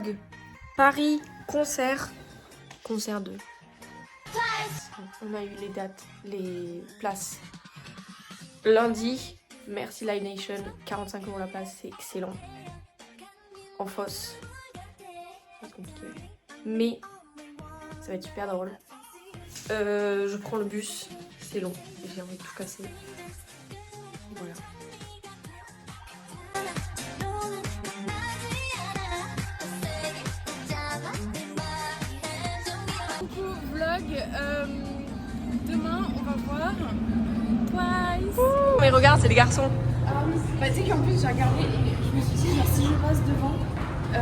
vlog Paris concert 2. On a eu les dates, les places. Lundi, merci Live Nation, 45 € la place, c'est excellent. En fosse, c'est compliqué. Mais ça va être super drôle. Je prends le bus, c'est long, j'ai envie de tout casser. Voilà. Coucou vlog, demain on va voir Twice. Ouh, mais regarde, c'est des garçons. Ah oui, bah tu sais qu'en plus j'ai regardé et je me suis dit genre si je passe devant, il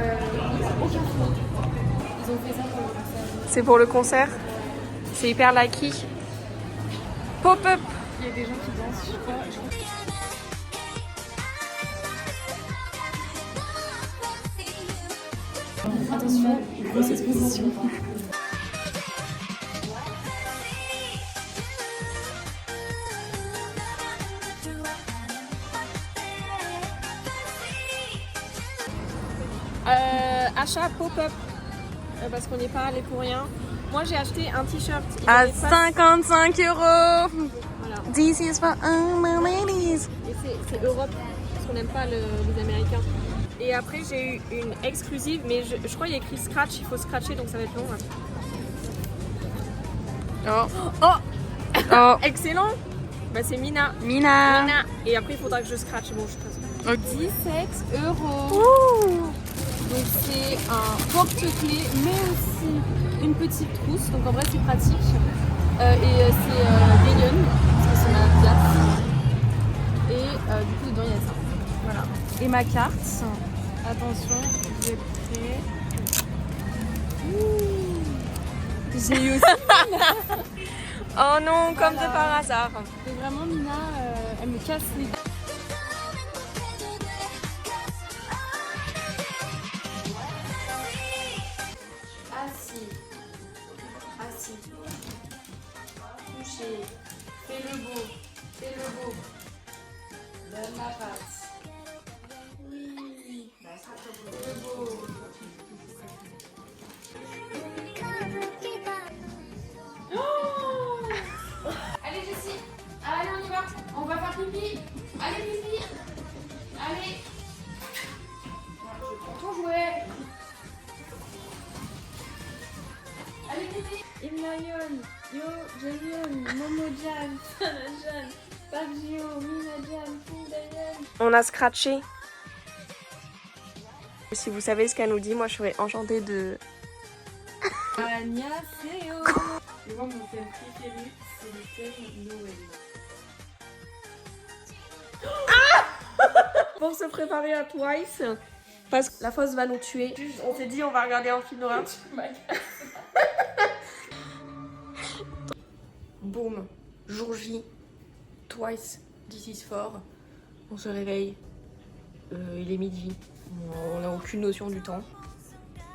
n'y a aucun fond. Ils ont fait ça pour le concert. C'est pour le concert. C'est hyper likey. Pop-up. Il y a des gens qui dansent, je crois. Attention, grosse exposition. Achat pop-up parce qu'on n'est pas allé pour rien. Moi j'ai acheté un t-shirt À 55 €. Voilà. This is for all my ladies. Et c'est Europe parce qu'on n'aime pas les Américains. Et après j'ai eu une exclusive, mais je crois qu'il y a écrit scratch, il faut scratcher donc ça va être long. Oh. Oh, Oh. excellent. Bah c'est Mina. Mina. Et après il faudra que je scratche. Bon, je passe. Ok. 17 €. Ouh. Donc c'est un porte-clés mais aussi une petite trousse. Donc en vrai c'est pratique. Et c'est des lions parce que c'est ma Fiat. Et du coup dedans il y a ça. Voilà. Et ma carte. Attention, j'ai prêt. J'ai eu aussi. Oh non, comme Voilà. de par hasard. Et vraiment Mina, elle me casse les dents. Assis. Couché. Fais le beau. Donne la patte. Oui. Fais le beau. Allez Jessie, allez on y va, on va faire pipi. Allez pipi. Allez. Je prends ton jouet. Allez pipi. Imnayon, Yo, Jayon, Momo-jan, Sana-jan, Park-jio, Mina-jan, Kinda-jan. On a scratché. Si vous savez ce qu'elle nous dit, moi je serais enchantée de... Annyeonghaseyo. Et moi mon thème préféré c'est le thème Noël. Pour se préparer à Twice, parce que la fosse va nous tuer. On s'est dit on va regarder un film d'horreur. Boum, jour J, Twice, This is for. On se réveille, il est midi, on n'a aucune notion du temps.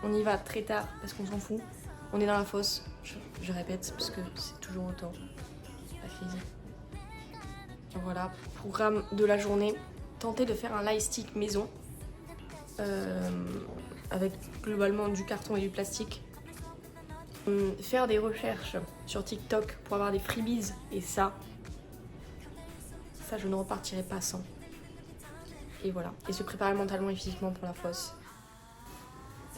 On y va très tard parce qu'on s'en fout. On est dans la fosse, je répète parce que c'est toujours autant. La crise. Voilà, programme de la journée. Tenter de faire un light stick maison avec globalement du carton et du plastique. Faire des recherches sur TikTok pour avoir des freebies et ça je ne repartirai pas sans. Et voilà, et se préparer mentalement et physiquement pour la fosse.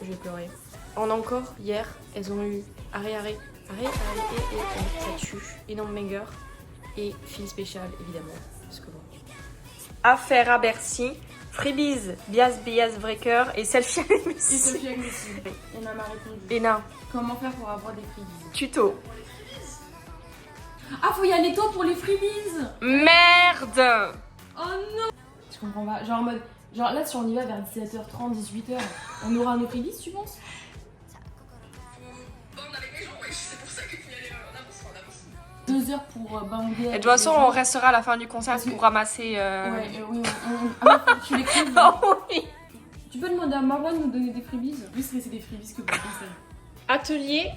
Je vais pleurer. En encore, hier, elles ont eu arrêt, ça tue, énorme banger et fil spécial évidemment, parce que bon. Affaire à Bercy, freebies, bias breaker et selfie avec Messi. Et Sophie avec Messi. Et Mama a répondu. Ena, Comment faire pour avoir des freebies? tuto. Ah, faut y aller tôt pour les freebies. Merde. Oh non. Je comprends pas. Genre en mode... Genre là, si on y va vers 17h30, 18h, on aura nos freebies, tu penses? C'est pour ça que tu y allais en avance. 2 heures pour banger. Et de toute façon, on restera à la fin du concert pour ramasser... Ouais, oui, ah, faut que tu l'écrives. Oh oui. Tu peux demander à Marwan de nous donner des freebies? Plus c'est des freebies que pour le concert. Atelier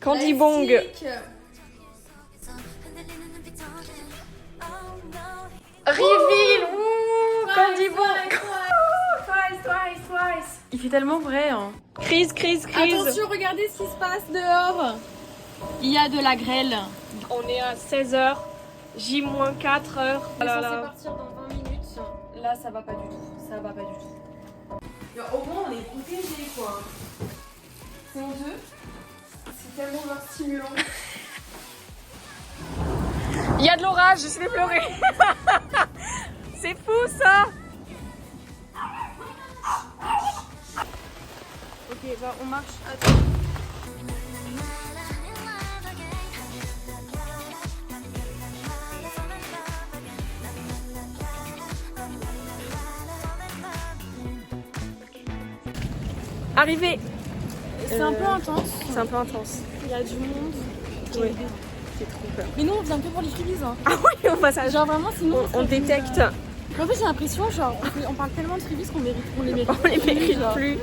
Candy Bong. Reveal. Ouh, Candy Bong. Twice. Il C'est tellement vrai. Hein. Crise. Attention, regardez ce qui se passe dehors. Il y a de la grêle. On est à 16h, J-4h. On est censé partir dans 20 minutes. Là, ça va pas du tout. Ça va pas du tout. Mais au moins, on est protégés, quoi. C'est honteux. C'est tellement stimulant. Il y a de l'orage, je vais pleurer. C'est fou, ça. Ok, bah on marche. Attends. Arrivé. C'est un peu intense. C'est un peu intense. Il y a du monde. Oui. J'ai trop peur. Mais nous, on vient que pour les freebies. Hein. Ah oui, on va ça. Genre vraiment, sinon. On détecte. Mais en fait, j'ai l'impression, genre, on parle tellement de freebies qu'on les mérite On les mérite plus.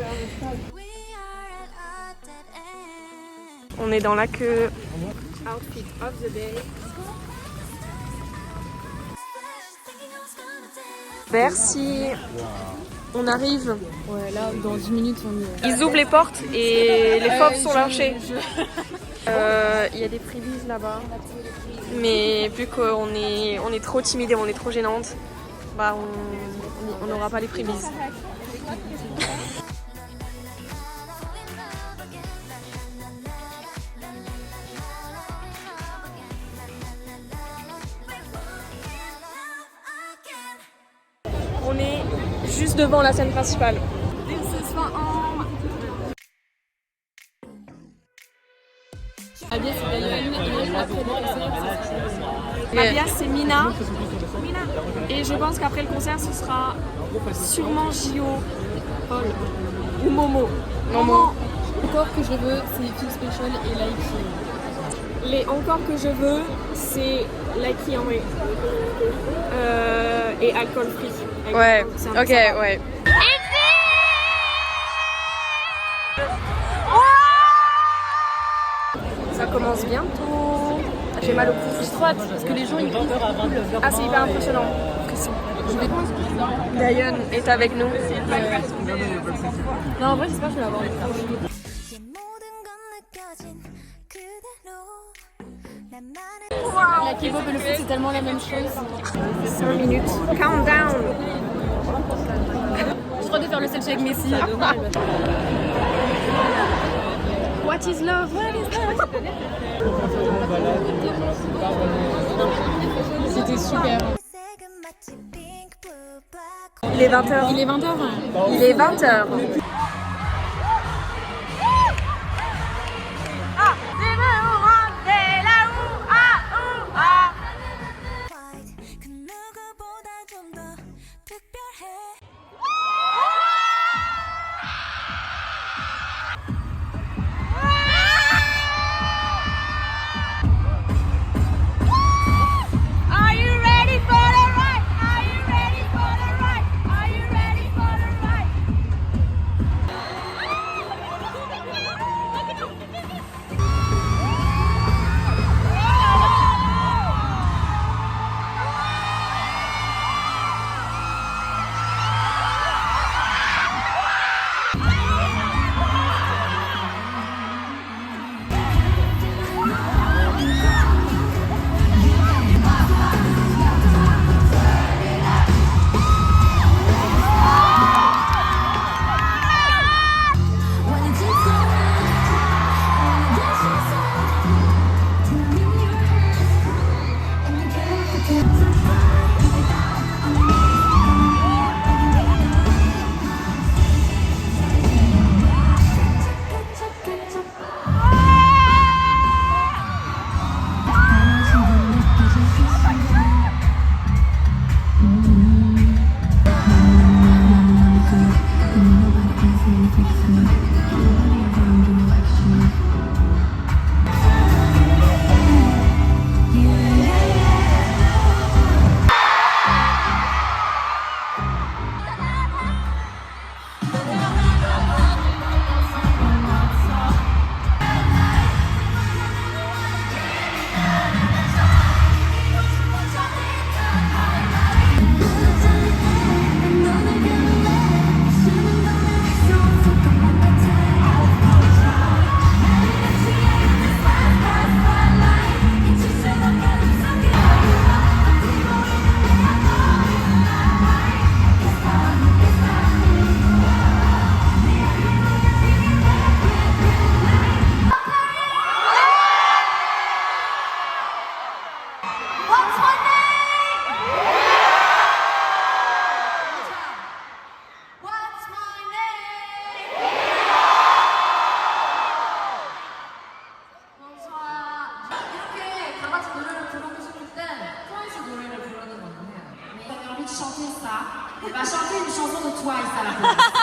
On est dans la queue. Outfit of the day. Merci. On arrive. Ouais, là, dans 10 minutes, on y est. Ils ouvrent les portes et les fauves sont lâchés. Il y a des freebies là-bas. Mais vu qu'on est trop timide et on est trop gênante, bah on n'aura pas les freebies. On est juste devant la scène principale. Abia, c'est Dayon, et après le concert, c'est Abia, c'est Mina. Et je pense qu'après le concert, ce sera sûrement Gio, Paul ou Momo. Encore que je veux, c'est Feel Special et Laiki. Les encore que je veux, c'est Laiki en et alcool free. Ouais, ok, ouais. Ça commence bientôt. J'ai mal au cou. J'ai trop hâte parce que les gens ils crient. Ah, c'est hyper impressionnant. Dayon est avec nous. Non, en vrai, j'espère que je vais l'avoir. La K-pop et le foot, c'est tellement la même chose. 5 minutes. Countdown. Je crois de faire le selfie avec Messi. What is love? C'était super. Il est 20h. Il est 20h. Il est 20h. ça, elle va chanter une chanson de Twice à la place.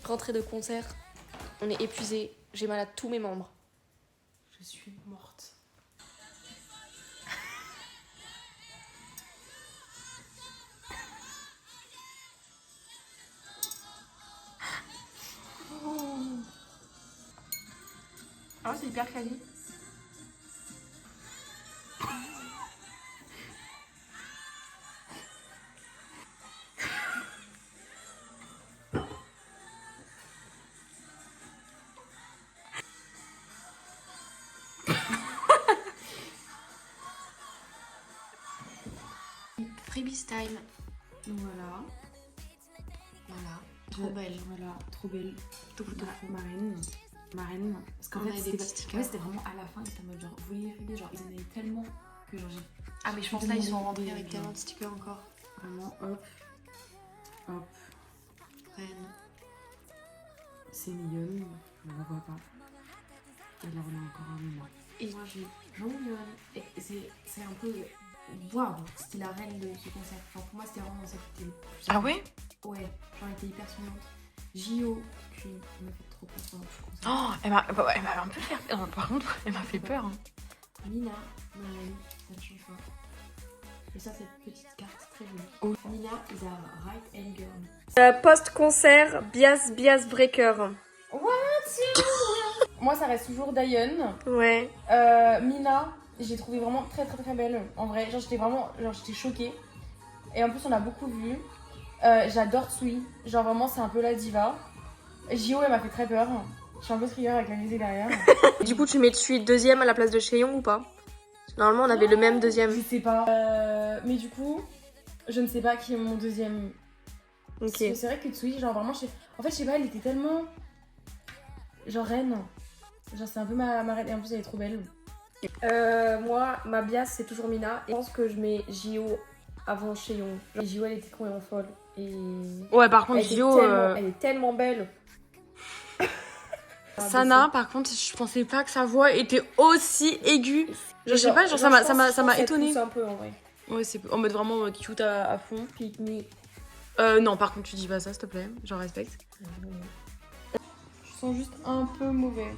Rentrée de concert, on est épuisé, j'ai mal à tous mes membres. Je suis morte. Ah, c'est hyper quali. Freebies time. Voilà. Voilà, trop belle. Voilà, trop belle. Tout Ma reine. Parce qu'en On fait, avait des c'était petits stickers. c'était vraiment à la fin, c'était en mode genre, vous voulez les freebies, genre ils en avaient tellement que genre j'ai Ah, mais je pense là, ils sont rentrés avec tellement de stickers encore. vraiment hop. Reine. C'est mignonne, on la voit pas. Et là on a encore un moment. Et Moi j'ai Jean mignonne. Et c'est un peu. Waouh, c'était la reine de ce concert. Genre pour moi c'était vraiment celle qui était le plus. Ah ouais? Ouais, genre elle était hyper souriante. J.O. qui m'a fait trop peur pendant tout le concert. Oh, elle m'a un peu fait peur. Par contre, elle m'a fait peur. Hein. Nina, ma reine, ça ne change pas. Et ça, cette petite carte très jolie. Oh. Nina is a right hand girl. Post-concert, Bias Breaker. Moi, ça reste toujours Diane. Ouais. Mina, j'ai trouvé vraiment très très très belle. En vrai, genre j'étais choquée. Et en plus, on a beaucoup vu. J'adore Tsui. Genre vraiment, c'est un peu la diva. J.O. elle m'a fait très peur. Je suis un peu frayeur avec la musique derrière. Du coup, tu mets Tsui deuxième à la place de Chaeyoung ou pas? Normalement, on avait le même deuxième. Je sais pas. Mais du coup, je ne sais pas qui est mon deuxième. Parce Ok. que c'est vrai que Tsui, genre vraiment, en fait, je sais pas, elle était tellement. Genre reine. Genre, c'est un peu ma reine. Et en plus, elle est trop belle. Moi, ma bias, c'est toujours Mina. Et je pense que je mets J.O. avant Chaeyoung. Genre, J.O. elle était complètement folle. Et Ouais, par contre, elle, était Gio. tellement, elle est tellement belle. Sana, par contre, je pensais pas que sa voix était aussi aiguë. Genre, je sais pas, genre, je pense- ça je pense m'a qu'elle étonnée. pousse un peu en vrai. Ouais, c'est en mode vraiment cute à fond. Pick me. Non, par contre, tu dis pas ça, s'il te plaît. J'en respecte. Je sens juste un peu mauvais.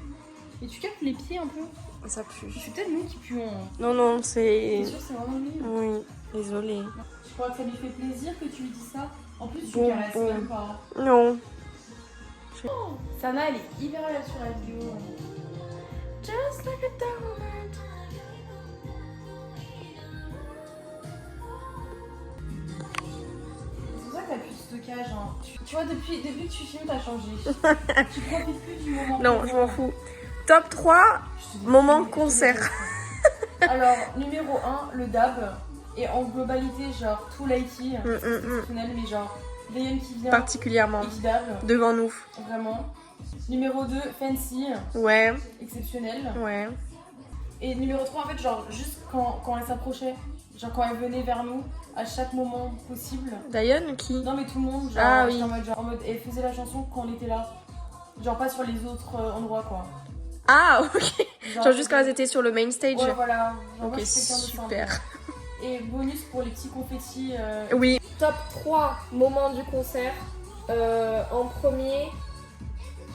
Et tu captes les pieds un peu? Ça pue. Je suis peut-être nous qui puons. Non, non, T'es c'est. sûr, c'est vraiment lui? Oui, désolée. Je crois que ça lui fait plaisir que tu lui dis ça. En plus, tu Bon, caresses bon. même pas. Non. Sana, elle est hyper belle sur la vidéo. Just like a diamond. C'est pour ça que t'as plus de stockage. Hein. Tu vois, depuis que tu filmes, t'as changé. Tu profites plus du moment. Non, présent. je m'en fous. Top 3, Je te dis, moment je te concert. dis. Alors, numéro 1, le dab. Et en globalité, genre, tout Lighty, c'est exceptionnel, mais genre, Dayan qui vient Particulièrement. et qui dab, Devant nous. vraiment. Numéro 2, Fancy, Ouais, exceptionnel. ouais. Et numéro 3, en fait, genre, juste quand elle s'approchait, genre quand elle venait vers nous, à chaque moment possible. Diane qui? Non, mais tout le monde, genre, Ah oui. j'étais en mode, elle faisait la chanson quand on était là. Genre, pas sur les autres endroits, quoi. Ah, ok. Genre juste quand elles étaient sur le main stage. Ouais, voilà. Genre, Ok, moi, je suis quelqu'un de super. simple. Et bonus pour les petits confettis. Oui. Top 3 moments du concert. En premier,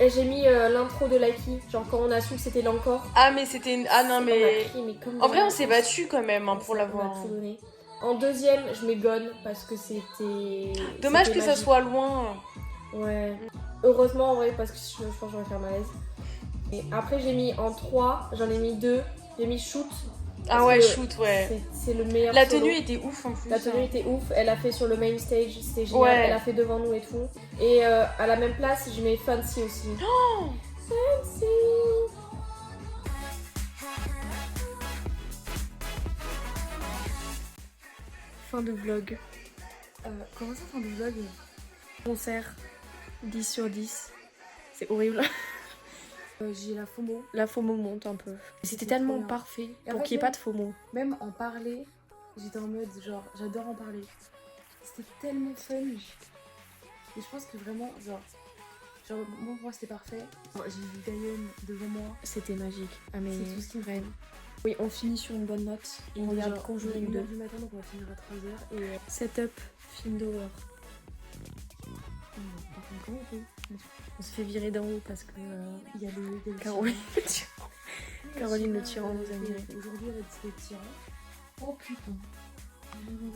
j'ai mis l'intro de Likey. Genre quand on a su que c'était l'encore. Ah, mais c'était une. Ah non, On a mais. crié, mais comme En vrai, des- on s'est battu quand même hein, pour On a l'avoir. tout donné. En deuxième, je mets Gone parce que c'était. Dommage c'était que ça magique. soit loin. Ouais. Heureusement en vrai parce que je pense que j'aurais fait malaise. Et après j'ai mis en 3, j'en ai mis 2. J'ai mis Shoot. Ah Parce ouais, que shoot, ouais. C'est le meilleur. La solo. tenue était ouf en plus. La tenue hein. était ouf, elle a fait sur le main stage, c'était génial, Ouais. elle a fait devant nous et tout. Et à la même place, je mets Fancy aussi. Oh Fancy. Fin de vlog. Comment ça, fin de vlog? Concert 10 sur 10. C'est horrible. J'ai la FOMO. La FOMO monte un peu. C'était C'était tellement trop bien. parfait Et en pour fait, qu'il n'y ait pas de FOMO. Même en parler, j'étais en mode genre, j'adore en parler. C'était tellement fun. Et je pense que vraiment, genre moi, pour moi c'était parfait. J'ai vu Diane devant moi. C'était magique. Ah mais C'est tout ce qui me fait. oui, on finit sur une bonne note. Et on regarde Conjuring 2. du matin, donc on va finir à 3h. Et Setup, film d'horreur. par contre, On se fait virer d'en haut parce que Il y a le Caroline le tyran. Caroline le tyran nous a mis. Aujourd'hui, on va discuter de tyran. Oh putain.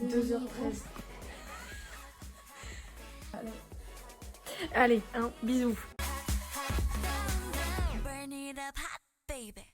2h13. Allez, bisous. Burn it up hot, baby.